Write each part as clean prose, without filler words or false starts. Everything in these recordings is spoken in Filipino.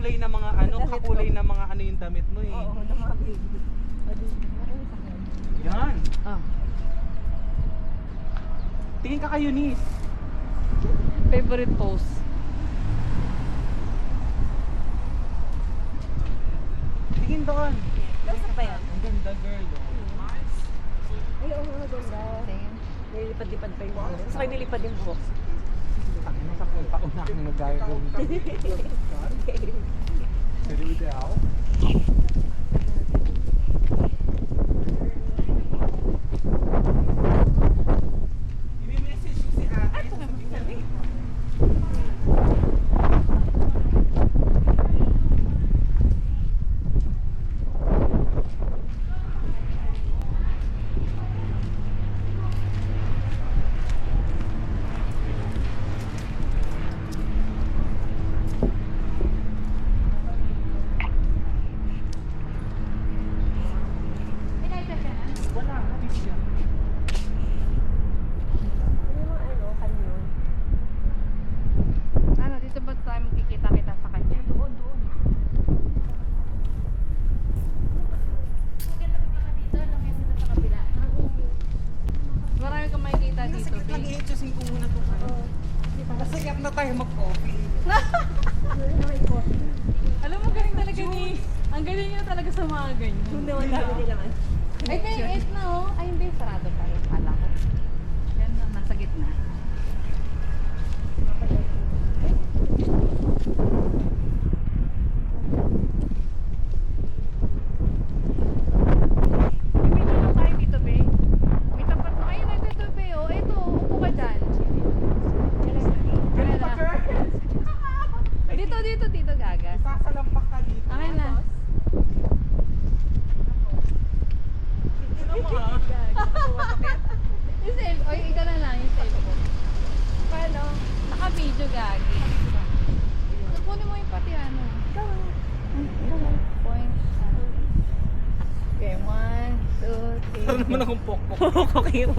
kakulay na mga ano, kakulay na mga ano yung damit mo eh. Oo, ng mga baby. Yan. Ah. Tingin ka kay Eunice. Favorite pose. Tingin doon. Basta pa yan. Ang ganda girl. Oh. Ay, oo nga, ganda. Tingin. Nilipad-lipad pa yung buhok. Sa akin nilipad yung buhok. Tangina sa punta ko na akong nag-gagawin. Pwede mo daw? I-message yung si ate. Wala, happy siya. Ano yung mga ano, kanyon? Ano, dito ba tayo magkikita-kita sa kanya? Doon. Marami kang makikita dito, Sige, babe. mag-i-adjustin ko muna ito. Masayap na tayo mag-coffee. Alam mo, galing talaga ni... Ang galing niya talaga sa mga ganyan. Doon naman dami nila man. Ay, may 8 na oh. Ay, hindi. Sarado pa rin. Kala ko. Yan na, nasa gitna. Bibili lang tayo dito, be. May tapat na. Ayun, ito, be. Oh, ito. Upo ka dyan. Ano na? Dito, gaga. Sasalampak ka dito. Okay na. Yung cell, oy, ikaw na lang yung cellphone. Paano? Naka-video, gagi. Kunin mo yung pati ano. Point. Okay, 1, 2, 3. Ano naman akong pokpok? Okay yun.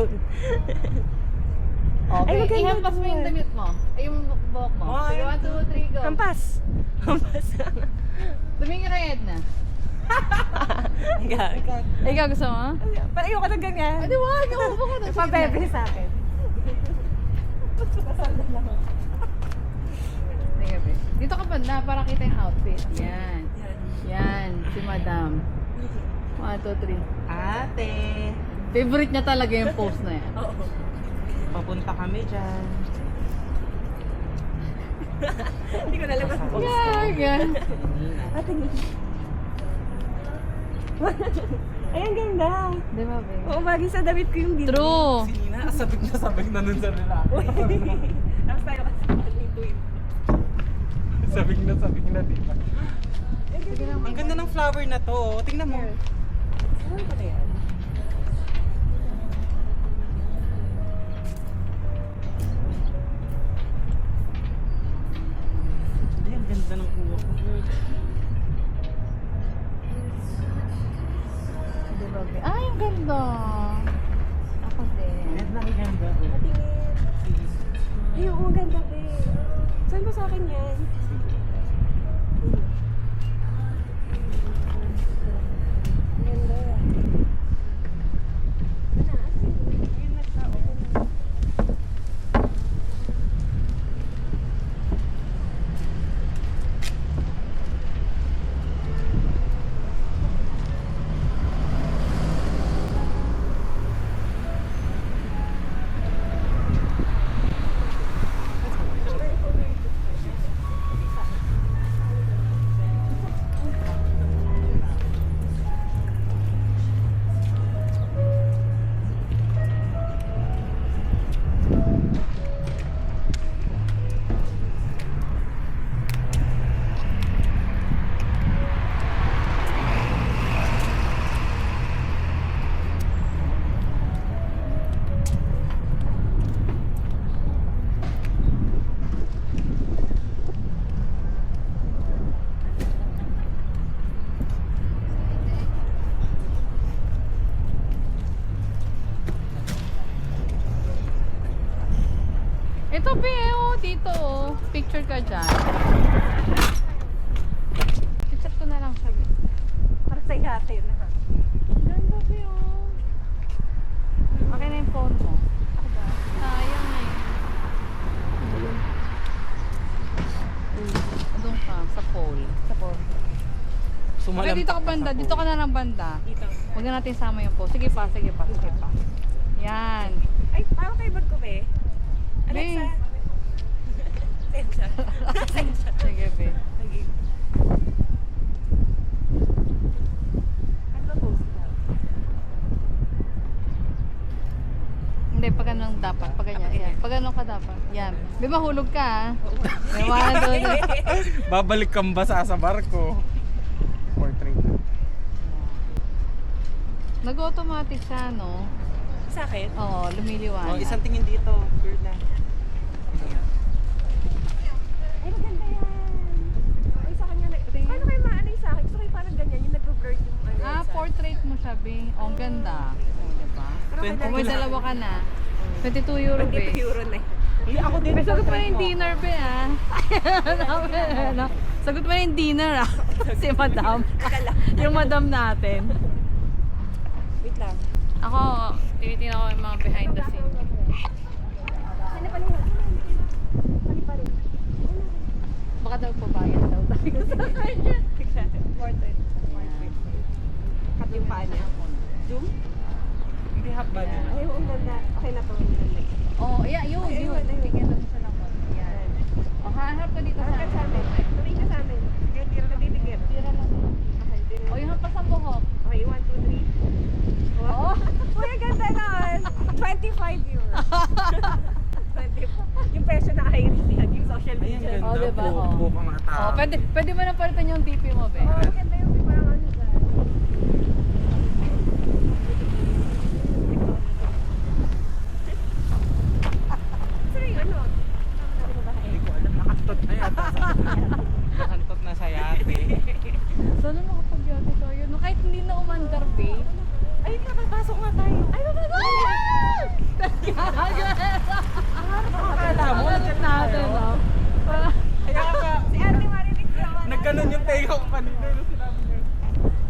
Okay, Ay, maganda ihampas mo yung yun. damit mo. Ay, yung buhok mo. One, Sige, 1, 2, 3, go. Kampas. Kampas. Tumingin na Edna. Gag. Ay, ikaw gusto mo? Parang ayoko ng ganyan. Adi, wag. Umupo ka na. Pabebe sa akin. Sige, be. Dito ka pa na para kita yung outfit. Yan. Yan, si Madam. 1, 2, 3. Ate. Favorite niya talaga yung pose na yan. Oo. Papunta kami dyan. Hindi ko nalabas ang box. Gaga. Ate, ay, ang ganda. Di ba, be? Oo, bagay sa damit ko yung dito. True. Si Nina, sabik na nun sa lalaki. Tapos tayo kasi nag-tweet. sabik na, di ba? Sige lang, Ang ganda ng flower na to. Oh. Tingnan mo. Saan ba na yan? Ay, ang ganda ng kuha ko. Di ba, be? Ay, ang ganda. Ako din. Ganda, ang ganda. Patingin. Ay, oo, ang ganda, be. Saan ba sa akin yan? Ganda. Ayun, nagka-open. Ito, be, oh, dito, oh. Picture ka dyan. yate na. Ganda ba yun? Okay na yung phone mo. Ako ba? Sayang eh. Doon ka, sa pole. Sa phone. Okay, dito ka banda. Dito ka na ng banda. Dito. Huwag na natin sama yung pole. Sige pa, sige pa, sige pa. Yan. Ay, parang favorite ko, be. Alexa. Be. Sensya. Sensya. Sige, be. Sige. Ano ba post na? Hindi, pag ganun dapat. Pag ganyan. Yan. Pag ganun ka dapat. Yan. Be, mahulog ka ha. May wala doon. Babalik kang basa sa barko. Portrait. Nag-automatic siya, no? Sa akin? Oo, lumiliwanag. Oh, isang tingin dito. Girl na. Ay, maganda yan. Ay, sa kanya na. Paano kayo maano yung sa akin? Gusto ko yung parang ganyan, yung nag-blur yung ano. Ah, portrait mo siya, be. Oh, ang ganda. Oh, diba? Kung may dalawa ka na, 22 euro, be. 22 euro na. Hindi, ako din. May sagot mo na yung dinner, be, ah. Ano? Sagot mo na yung dinner, ah. Si madam. Akala. Yung madam natin. Wait lang. Ako, tinitingnan ko yung mga behind the scene. Sino pala yun? Pali pa rin. Baka daw pabayad daw tayo sa kanya. Portrait. Cut yung paa niya. Zoom? Hindi haba din. Ay, ang ganda. Okay na to. Oh, yeah, yun, Ay, yun. ayun, ayun. Bigyan lang siya ng konti. Yan. O, hahanap ko dito sa Hanggang sa amin. Tumingin ka sa amin. Sige, tira na titigil. Tira lang. Okay, tira O, yung hampas ang buhok. Okay, 1, 2, 3. Oo. Uy, ang ganda nun. 25 euros. 25. Yung presyo na Iris yan, yung social Ay, ang media. ganda. Oh, diba? Oh. Buka mga tao. Oh, pwede mo na palitan yung DP mo, be. Oh, ang ganda yung parang ano dyan. Sorry, ano? Tama na rin ba? Hindi ko alam. Nakatot na yata. Nakatot na sa yate. Sana makapag-yate tayo. No, kahit hindi na umandar, be. Ay, nakapasok nga tayo. Ay, Nakakala mo, Natin natin, no? Kaya ka, si Ate Marivic naman. nagganon yung tenga ko kanina. Ano sinabi niya?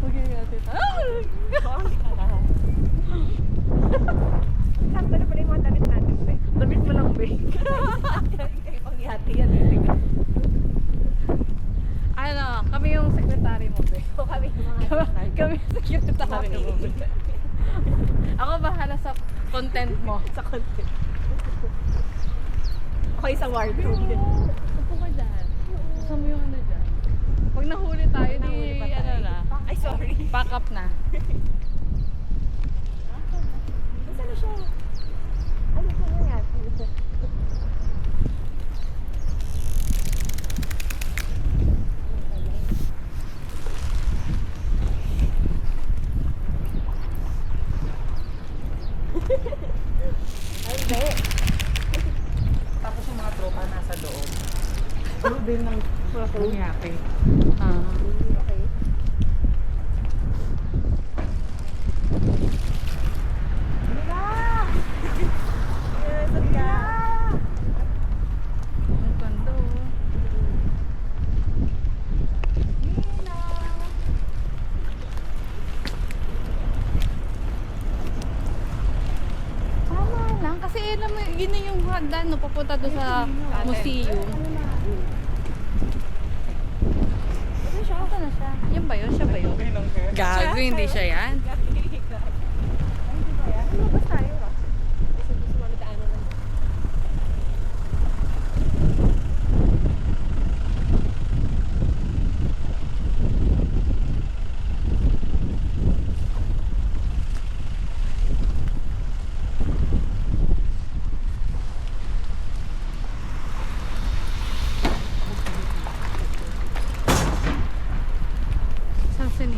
Mag-yate tayo. Oo, hindi ka na. Sakto na pala yung mga damit natin. Damit mo lang, be. Galing kayo pangyati yan. Ano, kami yung secretary mo, be. So kami yung mga Kami yung secretary mo, be. Ako bahala sa content mo. sa content. Okay sa wardrobe. Upo ka dyan. Gusto mo yung ano dyan. Pag nahuli tayo, di Nahuli pa ano tayo. na. Ay, sorry. Pack up na. Nasaan na siya? Ano ko na yan? Ay, hindi. Tapos yung mga tropa nasa loob. Puro din ng yate. Ah. Okay. Mira! Yes, Mira! Ang ganda, oh. Mira! Tama lang. Kasi alam mo, yun na yung hagdan, no? Papunta doon sa museum. Ano siya? Ito na siya. Yan ba yun? Siya ba yun? Okay lang kaya. Gago, hindi siya yan.